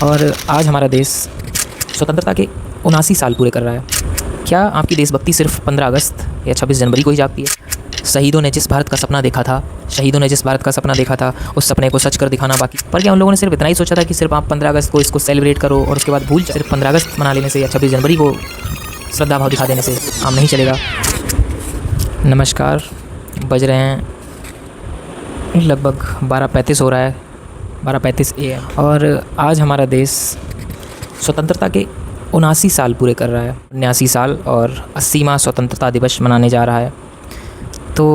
और आज हमारा देश स्वतंत्रता के 79 साल पूरे कर रहा है। क्या आपकी देशभक्ति सिर्फ 15 अगस्त या 26 जनवरी को ही जागती है? शहीदों ने जिस भारत का सपना देखा था, उस सपने को सच कर दिखाना बाकी। पर क्या उन लोगों ने सिर्फ इतना ही सोचा था कि सिर्फ आप 15 अगस्त को इसको सेलिब्रेट करो और उसके बाद भूल जाओ? सिर्फ 15 अगस्त मना लेने से या 26 जनवरी को श्रद्धा भाव दिखा देने से काम नहीं चलेगा। नमस्कार, बज रहे हैं लगभग 12:35 हो रहा है, 12:35 AM। और आज हमारा देश स्वतंत्रता के 79 साल पूरे कर रहा है। 79 साल और 80वां स्वतंत्रता दिवस मनाने जा रहा है। तो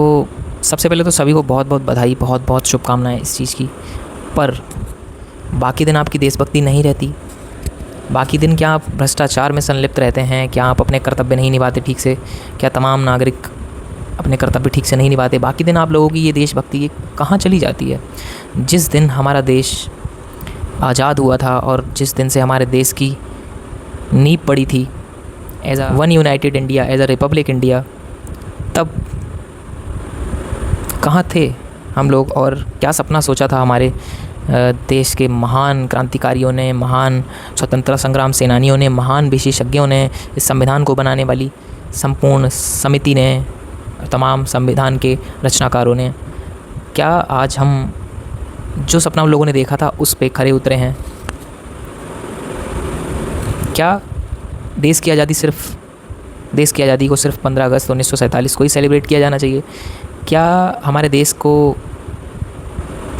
सबसे पहले तो सभी को बहुत बहुत बधाई, बहुत बहुत शुभकामनाएं इस चीज़ की। पर बाकी दिन आपकी देशभक्ति नहीं रहती। बाकी दिन क्या आप भ्रष्टाचार में संलिप्त रहते हैं? क्या आप अपने कर्तव्य नहीं निभाते ठीक से? क्या तमाम नागरिक अपने कर्तव्य ठीक से नहीं निभाते? बाकी दिन आप लोगों की ये देशभक्ति ये कहाँ चली जाती है? जिस दिन हमारा देश आज़ाद हुआ था और जिस दिन से हमारे देश की नींव पड़ी थी as a one united India, as a republic India, तब कहाँ थे हम लोग? और क्या सपना सोचा था हमारे देश के महान क्रांतिकारियों ने, महान स्वतंत्रता संग्राम सेनानियों ने, महान विशेषज्ञों ने, इस संविधान को बनाने वाली संपूर्ण समिति ने, तमाम संविधान के रचनाकारों ने? क्या आज हम जो सपना उन लोगों ने देखा था उस पे खरे उतरे हैं? क्या देश की आज़ादी को सिर्फ 15 अगस्त 1947 को ही सेलिब्रेट किया जाना चाहिए? क्या हमारे देश को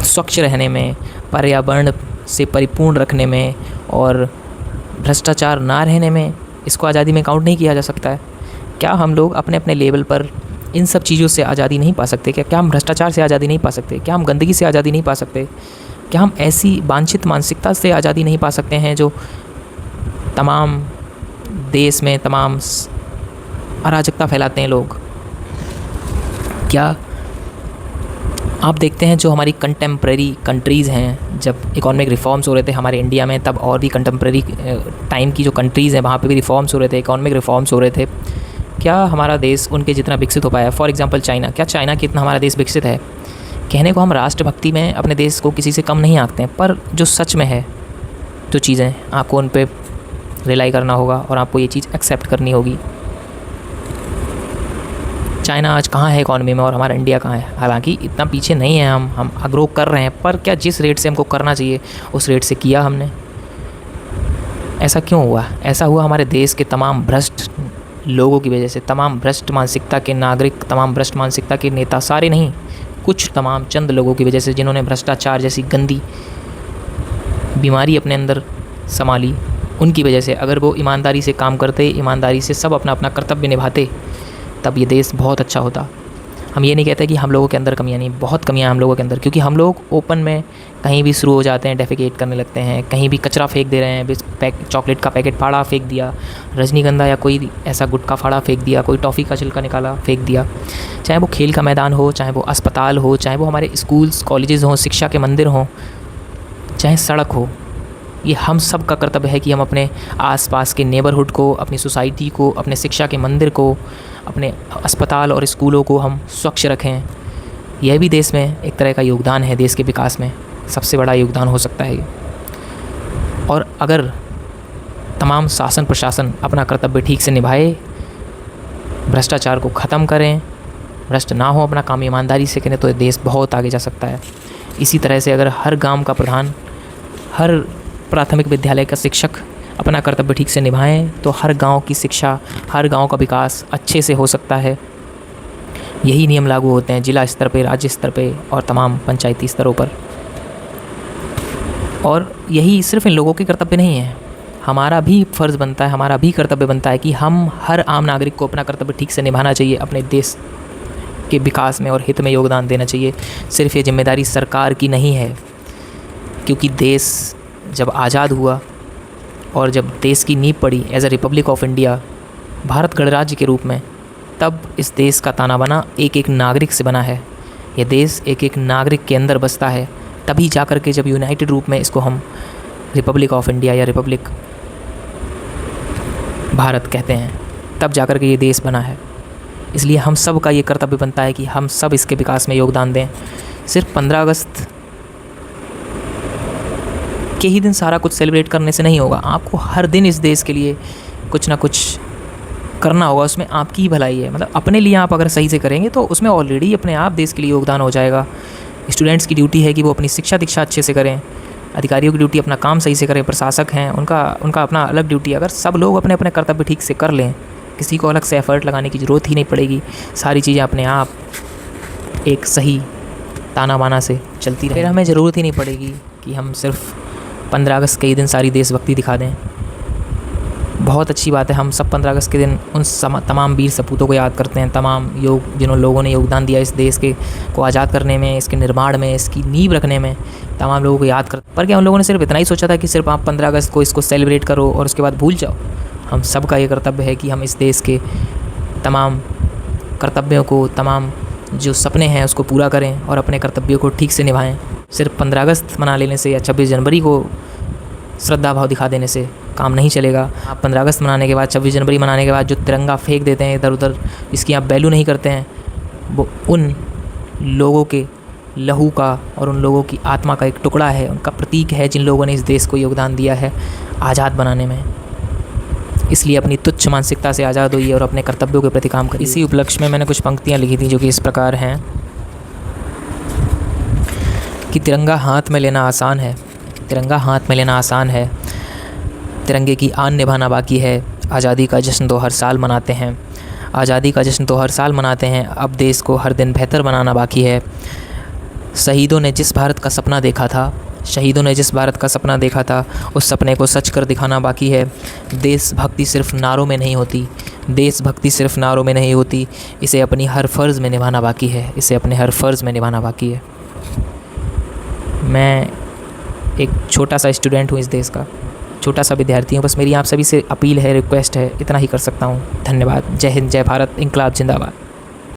स्वच्छ रहने में, पर्यावरण से परिपूर्ण रखने में और भ्रष्टाचार ना रहने में इसको आज़ादी में काउंट नहीं किया जा सकता है? क्या हम लोग अपने अपने लेवल पर इन सब चीज़ों से आज़ादी नहीं पा सकते? क्या हम भ्रष्टाचार से आज़ादी नहीं पा सकते? क्या हम गंदगी से आज़ादी नहीं पा सकते? क्या हम ऐसी वांछित मानसिकता से आज़ादी नहीं पा सकते हैं जो तमाम देश में तमाम अराजकता फैलाते हैं लोग? क्या आप देखते हैं जो हमारी कंटेम्प्रेरी कंट्रीज़ हैं, जब इकोनॉमिक रिफॉर्म्स हो रहे थे हमारे इंडिया में, तब और भी कंटेम्प्रेरी टाइम की जो कंट्रीज़ हैं वहाँ पे भी रिफॉर्म्स हो रहे थे, इकोनॉमिक रिफॉर्म्स हो रहे थे। क्या हमारा देश उनके जितना विकसित हो पाया? फॉर एग्जांपल चाइना, क्या चाइना की इतना हमारा देश विकसित है? कहने को हम राष्ट्रभक्ति में अपने देश को किसी से कम नहीं आंकते हैं, पर जो सच में है जो चीज़ें, आपको उन पर रिलाई करना होगा और आपको ये चीज़ एक्सेप्ट करनी होगी। चाइना आज कहाँ है इकॉनमी में और हमारा इंडिया कहाँ है? हालांकि इतना पीछे नहीं है, हम ग्रो कर रहे हैं, पर क्या जिस रेट से हमको करना चाहिए उस रेट से किया हमने? ऐसा क्यों हुआ? ऐसा हुआ हमारे देश के तमाम भ्रष्ट लोगों की वजह से, तमाम भ्रष्ट मानसिकता के नागरिक, तमाम भ्रष्ट मानसिकता के नेता, सारे नहीं, कुछ तमाम चंद लोगों की वजह से जिन्होंने भ्रष्टाचार जैसी गंदी बीमारी अपने अंदर संभाली, उनकी वजह से। अगर वो ईमानदारी से काम करते, ईमानदारी से सब अपना अपना कर्तव्य निभाते, तब ये देश बहुत अच्छा होता। हम ये नहीं कहते कि हम लोगों के अंदर कमियां नहीं, बहुत कमियां हम लोगों के अंदर, क्योंकि हम लोग ओपन में कहीं भी शुरू हो जाते हैं, डेफिकेट करने लगते हैं, कहीं भी कचरा फेंक दे रहे हैं, चॉकलेट का पैकेट फाड़ा फेंक दिया, रजनीगंधा या कोई ऐसा गुटखा फाड़ा फेंक दिया, कोई टॉफ़ी का छिलका निकाला फेंक दिया। चाहे वो खेल का मैदान हो, चाहे वो अस्पताल हो, चाहे वो हमारे स्कूल्स कॉलेजेस हों, शिक्षा के मंदिर हों, चाहे सड़क हो, ये हम सब का कर्तव्य है कि हम अपने आसपास के नेबरहुड को, अपनी सोसाइटी को, अपने शिक्षा के मंदिर को, अपने अस्पताल और स्कूलों को हम स्वच्छ रखें। यह भी देश में एक तरह का योगदान है, देश के विकास में सबसे बड़ा योगदान हो सकता है ये। और अगर तमाम शासन प्रशासन अपना कर्तव्य ठीक से निभाए, भ्रष्टाचार को ख़त्म करें, भ्रष्ट ना हो, अपना काम ईमानदारी से करें, तो ये देश बहुत आगे जा सकता है। इसी तरह से अगर हर गांव का प्रधान, हर प्राथमिक विद्यालय का शिक्षक अपना कर्तव्य ठीक से निभाएं, तो हर गांव की शिक्षा, हर गांव का विकास अच्छे से हो सकता है। यही नियम लागू होते हैं जिला स्तर पे, राज्य स्तर पे और तमाम पंचायती स्तरों पर। और यही सिर्फ इन लोगों के कर्तव्य नहीं है, हमारा भी फ़र्ज़ बनता है, हमारा भी कर्तव्य बनता है कि हम हर आम नागरिक को अपना कर्तव्य ठीक से निभाना चाहिए, अपने देश के विकास में और हित में योगदान देना चाहिए। सिर्फ ये जिम्मेदारी सरकार की नहीं है, क्योंकि देश जब आज़ाद हुआ और जब देश की नींव पड़ी as a republic of India, Bharat गणराज्य के रूप में, तब इस देश का ताना बाना एक एक नागरिक से बना है। यह देश एक एक नागरिक के अंदर बसता है, तभी जाकर के जब यूनाइटेड रूप में इसको हम रिपब्लिक ऑफ इंडिया या रिपब्लिक भारत कहते हैं, तब जाकर के ये देश बना है। इसलिए हम सब का ये कर्तव्य बनता है कि हम सब इसके विकास में योगदान दें। सिर्फ 15 अगस्त के ही दिन सारा कुछ सेलिब्रेट करने से नहीं होगा। आपको हर दिन इस देश के लिए कुछ ना कुछ करना होगा, उसमें आपकी ही भलाई है। मतलब अपने लिए आप अगर सही से करेंगे तो उसमें ऑलरेडी अपने आप देश के लिए योगदान हो जाएगा। स्टूडेंट्स की ड्यूटी है कि वो अपनी शिक्षा दीक्षा अच्छे से करें, अधिकारियों की ड्यूटी अपना काम सही से करें, प्रशासक हैं उनका अपना अलग ड्यूटी। अगर सब लोग अपने अपने कर्तव्य ठीक से कर लें, किसी को अलग से एफ़र्ट लगाने की ज़रूरत ही नहीं पड़ेगी, सारी चीज़ें अपने आप एक सही ताना बाना से चलती रहें। फिर हमें ज़रूरत ही नहीं पड़ेगी कि हम सिर्फ 15 अगस्त के ही दिन सारी देशभक्ति दिखा दें। बहुत अच्छी बात है, हम सब 15 अगस्त के दिन उन तमाम वीर सपूतों को याद करते हैं, तमाम जिन लोगों ने योगदान दिया इस देश को आज़ाद करने में, इसके निर्माण में, इसकी नींव रखने में, तमाम लोगों को याद कर। पर क्या उन लोगों ने सिर्फ इतना ही सोचा था कि सिर्फ आप 15 अगस्त को इसको सेलिब्रेट करो और उसके बाद भूल जाओ? हम सब का ये कर्तव्य है कि हम इस देश के तमाम कर्तव्यों को, तमाम जो सपने हैं उसको पूरा करें और अपने कर्तव्यों को ठीक से निभाएं। सिर्फ 15 अगस्त मना लेने से या 26 जनवरी को श्रद्धा भाव दिखा देने से काम नहीं चलेगा। आप 15 अगस्त मनाने के बाद, 26 जनवरी मनाने के बाद जो तिरंगा फेंक देते हैं इधर उधर, जिसकी आप वैल्यू नहीं करते हैं, वो उन लोगों के लहू का और उन लोगों की आत्मा का एक टुकड़ा है, उनका प्रतीक है जिन लोगों ने इस देश को योगदान दिया है आज़ाद बनाने में। इसलिए अपनी तुच्छ मानसिकता से आज़ाद होइए और अपने कर्तव्यों के प्रति काम करिए। इसी उपलक्ष्य में मैंने कुछ पंक्तियाँ लिखी थी जो कि इस प्रकार हैं कि तिरंगा हाथ में लेना आसान है, तिरंगा हाथ में लेना आसान है, तिरंगे की आन निभाना बाकी है। आज़ादी का जश्न तो हर साल मनाते हैं, आज़ादी का जश्न तो हर साल मनाते हैं, अब देश को हर दिन बेहतर बनाना बाकी है। शहीदों ने जिस भारत का सपना देखा था, शहीदों ने जिस भारत का सपना देखा था, उस सपने को सच कर दिखाना बाकी है। देशभक्ति सिर्फ नारों में नहीं होती, देशभक्ति सिर्फ नारों में नहीं होती, इसे अपनी हर फ़र्ज़ में निभाना बाकी है, इसे अपने हर फ़र्ज़ में निभाना बाकी है। मैं एक छोटा सा स्टूडेंट हूँ इस देश का, छोटा सा विद्यार्थी हूँ। बस मेरी आप सभी से अपील है, रिक्वेस्ट है, इतना ही कर सकता हूँ। धन्यवाद। जय हिंद, जय भारत, इंकलाब जिंदाबाद।